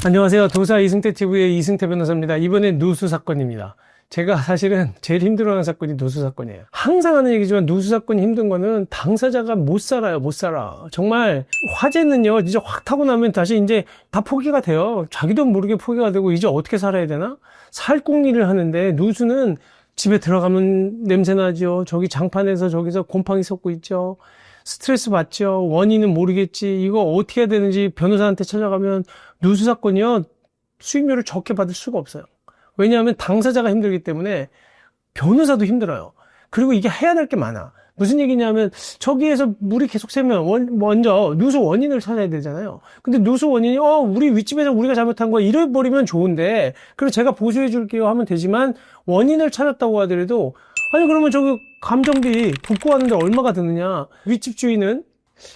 안녕하세요. 도사 이승태TV의 이승태 변호사입니다. 이번엔 누수 사건입니다. 제가 사실은 제일 힘들어하는 사건이 누수 사건이에요. 항상 하는 얘기지만 누수 사건이 힘든 거는 당사자가 못 살아요. 못 살아. 정말 화재는요, 이제 확 타고 나면 다시 이제 다 포기가 돼요. 자기도 모르게 포기가 되고 이제 어떻게 살아야 되나? 살궁리를 하는데 누수는 집에 들어가면 냄새 나죠. 저기 장판에서 저기서 곰팡이 섞고 있죠. 스트레스 받죠. 원인은 모르겠지. 이거 어떻게 해야 되는지 변호사한테 찾아가면 누수 사건이요, 수임료를 적게 받을 수가 없어요. 왜냐하면 당사자가 힘들기 때문에 변호사도 힘들어요. 그리고 이게 해야 될 게 많아. 무슨 얘기냐면 저기에서 물이 계속 새면 먼저 누수 원인을 찾아야 되잖아요. 근데 누수 원인이 우리 윗집에서 우리가 잘못한 거야 이래버리면 좋은데, 그리고 제가 보수해 줄게요 하면 되지만 원인을 찾았다고 하더라도 아니 그러면 저기 감정비 붓고 하는데 얼마가 드느냐. 윗집 주인은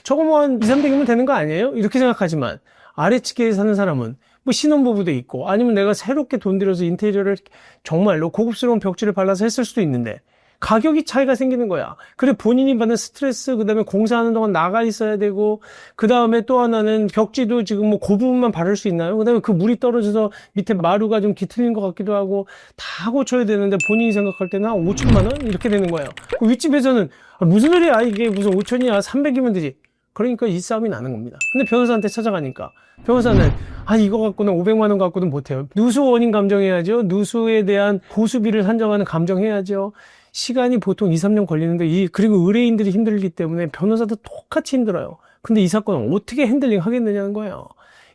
저거 뭐 한 200~300이면 되는 거 아니에요? 이렇게 생각하지만 아래층에 사는 사람은 뭐 신혼부부도 있고 아니면 내가 새롭게 돈 들여서 인테리어를 정말로 고급스러운 벽지를 발라서 했을 수도 있는데 가격이 차이가 생기는 거야. 그래 본인이 받는 스트레스, 그 다음에 공사하는 동안 나가 있어야 되고, 그 다음에 또 하나는 벽지도 지금 뭐 그 부분만 바를 수 있나요? 그 다음에 그 물이 떨어져서 밑에 마루가 좀 뒤틀린 것 같기도 하고 다 고쳐야 되는데 본인이 생각할 때는 한 5천만 원? 이렇게 되는 거예요. 그 윗집에서는 무슨 소리야 이게 무슨 5천이야 300이면 되지. 그러니까 이 싸움이 나는 겁니다. 근데 변호사한테 찾아가니까 변호사는 이거 갖고는 500만 원 갖고는 못해요. 누수 원인 감정해야죠. 누수에 대한 보수비를 산정하는 감정해야죠. 시간이 보통 2~3년 걸리는데 그리고 의뢰인들이 힘들기 때문에 변호사도 똑같이 힘들어요. 근데 이 사건은 어떻게 핸들링 하겠느냐는 거예요.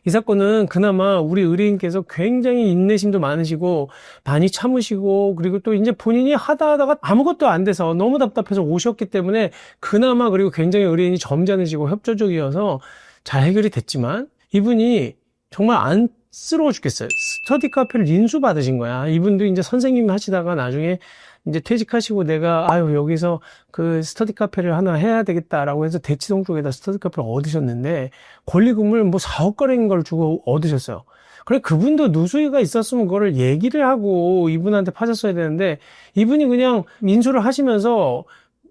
이 사건은 그나마 우리 의뢰인께서 굉장히 인내심도 많으시고 많이 참으시고, 그리고 또 이제 본인이 하다가 아무것도 안 돼서 너무 답답해서 오셨기 때문에 그나마, 그리고 굉장히 의뢰인이 점잖으시고 협조적이어서 잘 해결이 됐지만 이분이 정말 안쓰러워 죽겠어요. 스터디 카페를 인수 받으신 거야. 이분도 이제 선생님 하시다가 나중에 이제 퇴직하시고 내가 여기서 그 스터디 카페를 하나 해야 되겠다라고 해서 대치동 쪽에다 스터디 카페를 얻으셨는데 권리금을 뭐 4억 거래인 걸 주고 얻으셨어요. 그래 그분도 누수가 있었으면 그거를 얘기를 하고 이분한테 파셨어야 되는데 이분이 그냥 인수를 하시면서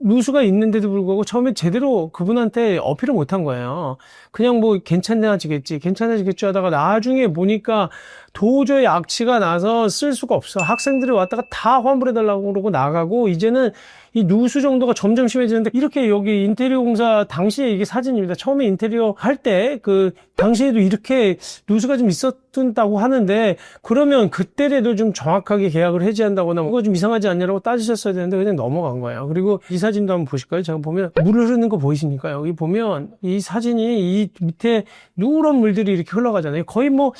누수가 있는데도 불구하고 처음에 제대로 그분한테 어필을 못한 거예요. 그냥 뭐 괜찮아지겠지 하다가 나중에 보니까 도저히 악취가 나서 쓸 수가 없어. 학생들이 왔다가 다 환불해달라고 그러고 나가고, 이제는 이 누수 정도가 점점 심해지는데, 이렇게 여기 인테리어 공사 당시에 이게 사진입니다. 처음에 인테리어 할 때 당시에도 이렇게 누수가 좀 있었다고 하는데, 그러면 그때라도 좀 정확하게 계약을 해지한다거나 그거 좀 이상하지 않냐라고 따지셨어야 되는데 그냥 넘어간 거예요. 그리고 이 사진도 한번 보실까요? 제가 보면 물 흐르는 거 보이십니까? 여기 보면 이 사진이 이 밑에 누런 물들이 이렇게 흘러가잖아요. 거의 뭐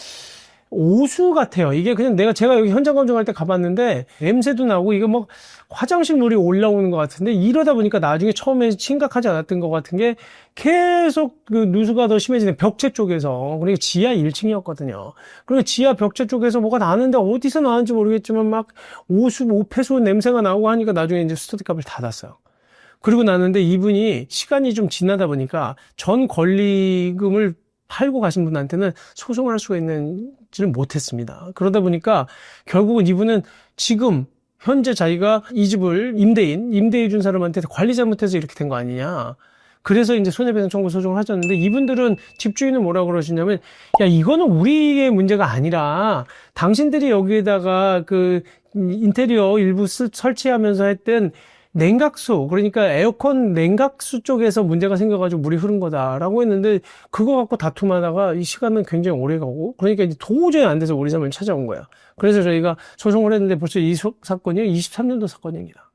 오수 같아요. 이게 그냥 제가 여기 현장 검증할 때 가봤는데 냄새도 나고 이거 뭐 화장실 물이 올라오는 것 같은데, 이러다 보니까 나중에 처음에 심각하지 않았던 것 같은 게 계속 그 누수가 더 심해지는 벽체 쪽에서, 그러니까 지하 1층이었거든요. 그리고 지하 벽체 쪽에서 뭐가 나는데 어디서 나는지 모르겠지만 막 오폐수 냄새가 나오고 하니까 나중에 이제 스터디 카페를 닫았어요. 그리고 나는데 이분이 시간이 좀 지나다 보니까 전 권리금을 팔고 가신 분한테는 소송을 할 수가 있는지를 못했습니다. 그러다 보니까 결국은 이분은 지금 현재 자기가 이 집을 임대해 준 사람한테 관리 잘못해서 이렇게 된 거 아니냐. 그래서 이제 손해배상 청구 소송을 하셨는데, 이분들은 집주인은 뭐라고 그러시냐면, 이거는 우리의 문제가 아니라 당신들이 여기에다가 그 인테리어 일부 설치하면서 했던 냉각수, 그러니까 에어컨 냉각수 쪽에서 문제가 생겨가지고 물이 흐른 거다라고 했는데, 그거 갖고 다툼하다가 이 시간은 굉장히 오래 가고, 그러니까 이제 도저히 안 돼서 우리 사무실 찾아온 거야. 그래서 저희가 소송을 했는데 벌써 이 사건이 23년도 사건입니다.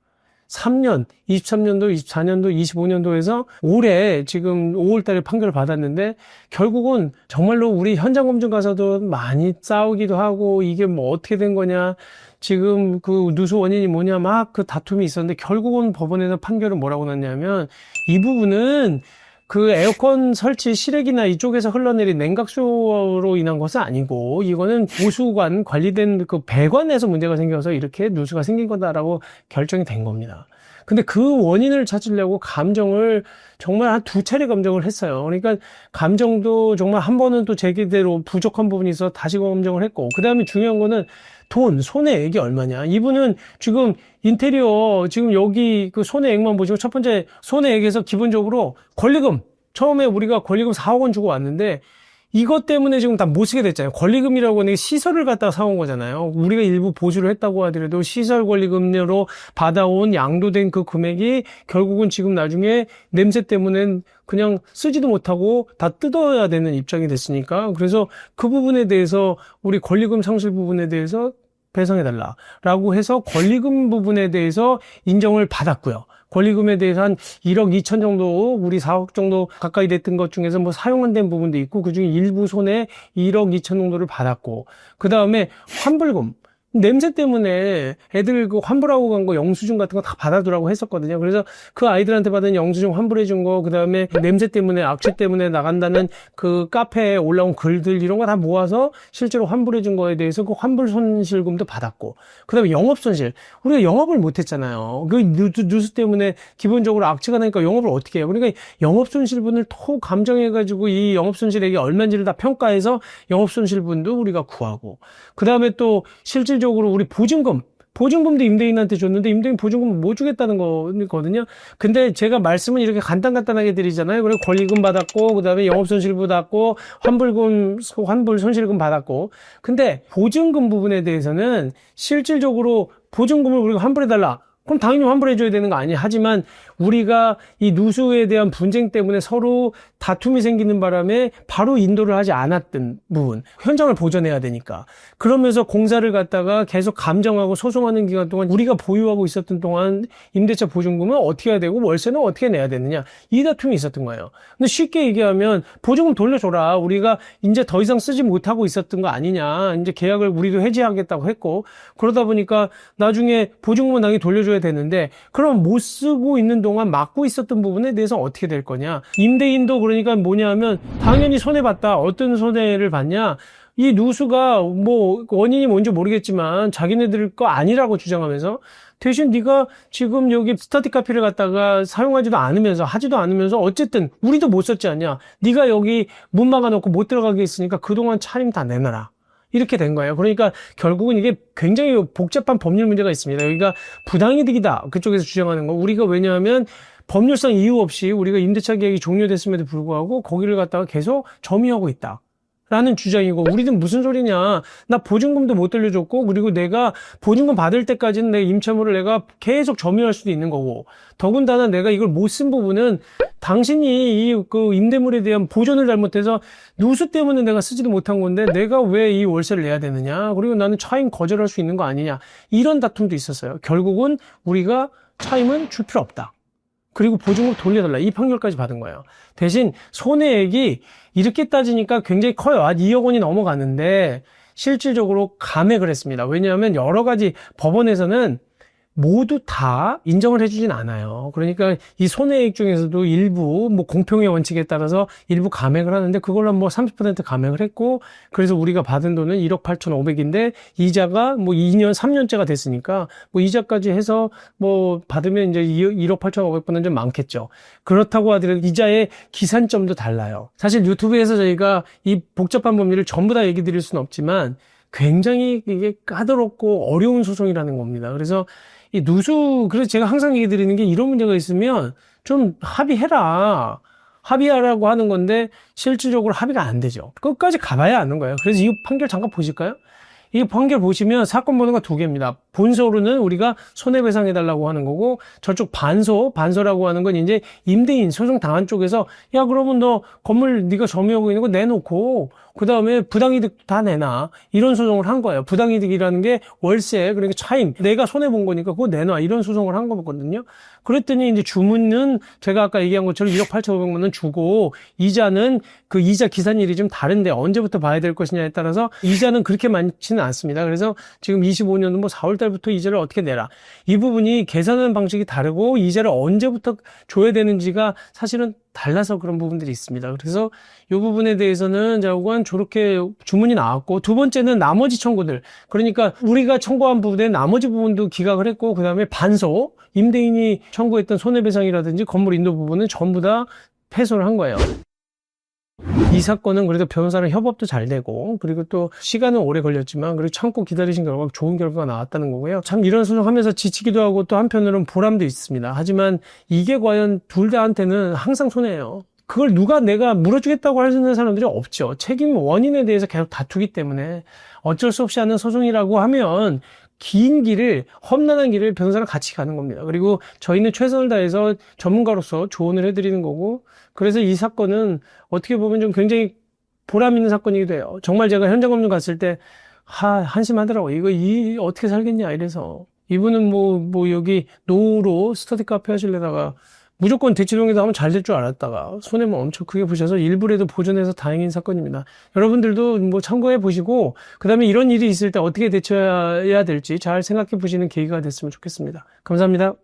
3년, 23년도, 24년도, 25년도에서 올해 지금 5월 달에 판결을 받았는데, 결국은 정말로 우리 현장 검증 가서도 많이 싸우기도 하고, 이게 뭐 어떻게 된 거냐, 지금 그 누수 원인이 뭐냐 막 그 다툼이 있었는데, 결국은 법원에서 판결은 뭐라고 났냐면, 이 부분은 그 에어컨 설치 실외기나 이쪽에서 흘러내린 냉각수로 인한 것은 아니고, 이거는 보수관 관리된 그 배관에서 문제가 생겨서 이렇게 누수가 생긴 거다라고 결정이 된 겁니다. 근데 그 원인을 찾으려고 감정을 정말 한 2차례 감정을 했어요. 그러니까 감정도 정말 한 번은 또 제기대로 부족한 부분이 있어서 다시 검증을 했고, 그 다음에 중요한 거는 손해액이 얼마냐. 이분은 지금 인테리어 지금 여기 그 손해액만 보시고, 첫 번째 손해액에서 기본적으로 권리금, 처음에 우리가 권리금 4억 원 주고 왔는데 이것 때문에 지금 다 못 쓰게 됐잖아요. 권리금이라고 하는 게 시설을 갖다가 사온 거잖아요. 우리가 일부 보수를 했다고 하더라도 시설 권리금으로 받아온 양도된 그 금액이 결국은 지금 나중에 냄새 때문에 그냥 쓰지도 못하고 다 뜯어야 되는 입장이 됐으니까, 그래서 그 부분에 대해서 우리 권리금 상실 부분에 대해서 배상해달라라고 해서 권리금 부분에 대해서 인정을 받았고요. 권리금에 대해서 한 1억 2천 정도, 우리 4억 정도 가까이 됐던 것 중에서 뭐 사용 안 된 부분도 있고, 그중에 일부 손해 1억 2천 정도를 받았고, 그 다음에 환불금. 냄새 때문에 애들 그 환불하고 간 거 영수증 같은 거 다 받아두라고 했었거든요. 그래서 그 아이들한테 받은 영수증 환불해준 거, 그 다음에 냄새 때문에, 악취 때문에 나간다는 그 카페에 올라온 글들 이런 거 다 모아서 실제로 환불해준 거에 대해서 그 환불 손실금도 받았고, 그 다음에 영업 손실. 우리가 영업을 못했잖아요. 그 누수 때문에 기본적으로 악취가 나니까 영업을 어떻게 해요? 그러니까 영업 손실분을 또 감정해가지고 이 영업 손실액이 얼마인지를 다 평가해서 영업 손실분도 우리가 구하고, 그 다음에 또 실질적으로 우리 보증금도 임대인한테 줬는데 임대인 보증금 못 주겠다는 거거든요. 근데 제가 말씀은 이렇게 간단하게 드리잖아요. 그리고 권리금 받았고, 그 다음에 영업손실 받았고, 환불 손실금 받았고. 근데 보증금 부분에 대해서는 실질적으로 보증금을 우리가 환불해달라. 그럼 당연히 환불해줘야 되는 거 아니에요. 하지만 우리가 이 누수에 대한 분쟁 때문에 서로 다툼이 생기는 바람에 바로 인도를 하지 않았던 부분, 현장을 보존해야 되니까. 그러면서 공사를 갖다가 계속 감정하고 소송하는 기간 동안 우리가 보유하고 있었던 동안 임대차 보증금은 어떻게 해야 되고 월세는 어떻게 내야 되느냐, 이 다툼이 있었던 거예요. 근데 쉽게 얘기하면 보증금 돌려줘라. 우리가 이제 더 이상 쓰지 못하고 있었던 거 아니냐. 이제 계약을 우리도 해지하겠다고 했고, 그러다 보니까 나중에 보증금은 당연히 돌려줘야 되는데, 그럼 못 쓰고 있는 동안 막고 있었던 부분에 대해서 어떻게 될 거냐. 임대인도 그러니까 뭐냐면 당연히 손해봤다. 어떤 손해를 봤냐. 이 누수가 뭐 원인이 뭔지 모르겠지만 자기네들 거 아니라고 주장하면서, 대신 네가 지금 여기 스터디 카피를 갖다가 사용하지도 않으면서 하지도 않으면서 어쨌든 우리도 못 썼지 않냐. 네가 여기 문 막아놓고 못 들어가게 했으니까 그동안 차림 다 내놔라. 이렇게 된 거예요. 그러니까 결국은 이게 굉장히 복잡한 법률 문제가 있습니다. 여기가 부당이득이다. 그쪽에서 주장하는 거. 우리가 왜냐하면 법률상 이유 없이 우리가 임대차 계약이 종료됐음에도 불구하고 거기를 갖다가 계속 점유하고 있다. 라는 주장이고, 우리는 무슨 소리냐. 나 보증금도 못 돌려줬고, 그리고 내가 보증금 받을 때까지는 내 임차물을 내가 계속 점유할 수도 있는 거고, 더군다나 내가 이걸 못 쓴 부분은 당신이 그 임대물에 대한 보존을 잘못해서 누수 때문에 내가 쓰지도 못한 건데 내가 왜 이 월세를 내야 되느냐. 그리고 나는 차임 거절할 수 있는 거 아니냐. 이런 다툼도 있었어요. 결국은 우리가 차임은 줄 필요 없다. 그리고 보증금 돌려달라. 이 판결까지 받은 거예요. 대신 손해액이 이렇게 따지니까 굉장히 커요. 한 2억 원이 넘어가는데 실질적으로 감액을 했습니다. 왜냐하면 여러 가지 법원에서는 모두 다 인정을 해주진 않아요. 그러니까 이 손해액 중에서도 일부 뭐 공평의 원칙에 따라서 일부 감액을 하는데 그걸로 뭐 30% 감액을 했고, 그래서 우리가 받은 돈은 1억 8,500인데 이자가 뭐 2년 3년째가 됐으니까 뭐 이자까지 해서 뭐 받으면 이제 1억 8,500번은 좀 많겠죠. 그렇다고 하더라도 이자의 기산점도 달라요. 사실 유튜브에서 저희가 이 복잡한 법률을 전부 다 얘기 드릴 수는 없지만 굉장히 이게 까다롭고 어려운 소송이라는 겁니다. 그래서 이 그래서 제가 항상 얘기 드리는 게, 이런 문제가 있으면 좀 합의해라. 합의하라고 하는 건데 실질적으로 합의가 안 되죠. 끝까지 가봐야 아는 거예요. 그래서 이 판결 잠깐 보실까요? 이 판결 보시면 사건 번호가 2개입니다. 본소로는 우리가 손해배상해달라고 하는 거고, 저쪽 반소라고 하는 건 이제 임대인 소송 당한 쪽에서, 야 그러면 너 건물 네가 점유하고 있는 거 내놓고 그 다음에 부당이득 다 내놔, 이런 소송을 한 거예요. 부당이득이라는 게 월세, 그러니까 차임, 내가 손해본 거니까 그거 내놔, 이런 소송을 한 거거든요. 그랬더니 이제 주문은 제가 아까 얘기한 것처럼 1억 8,500만 원 주고, 이자는 그 이자 기산일이 좀 다른데 언제부터 봐야 될 것이냐에 따라서 이자는 그렇게 많지는 않습니다. 그래서 지금 25년도 뭐 4월 달부터 이자를 어떻게 내라, 이 부분이 계산하는 방식이 다르고 이자를 언제부터 줘야 되는지가 사실은 달라서 그런 부분들이 있습니다. 그래서 이 부분에 대해서는 자우관 저렇게 주문이 나왔고, 두 번째는 나머지 청구들, 그러니까 우리가 청구한 부분에 나머지 부분도 기각을 했고, 그 다음에 반소, 임대인이 청구했던 손해배상이라든지 건물 인도 부분은 전부 다 패소를 한 거예요. 이 사건은 그래도 변호사랑 협업도 잘 되고, 그리고 또 시간은 오래 걸렸지만 그리고 참고 기다리신 결과 좋은 결과가 나왔다는 거고요. 참 이런 소송하면서 지치기도 하고 또 한편으로는 보람도 있습니다. 하지만 이게 과연 둘 다한테는 항상 손해예요. 그걸 누가 내가 물어주겠다고 할 수 있는 사람들이 없죠. 책임 원인에 대해서 계속 다투기 때문에 어쩔 수 없이 하는 소송이라고 하면 긴 길을, 험난한 길을 변호사랑 같이 가는 겁니다. 그리고 저희는 최선을 다해서 전문가로서 조언을 해드리는 거고, 그래서 이 사건은 어떻게 보면 좀 굉장히 보람 있는 사건이기도 해요. 정말 제가 현장 검증 갔을 때, 한심하더라고요. 이거 어떻게 살겠냐, 이래서. 이분은 뭐, 여기 노후로 스터디 카페 하시려다가 무조건 대치동에서 하면 잘 될 줄 알았다가 손해만 엄청 크게 보셔서 일부라도 보존해서 다행인 사건입니다. 여러분들도 뭐 참고해 보시고, 그 다음에 이런 일이 있을 때 어떻게 대처해야 될지 잘 생각해 보시는 계기가 됐으면 좋겠습니다. 감사합니다.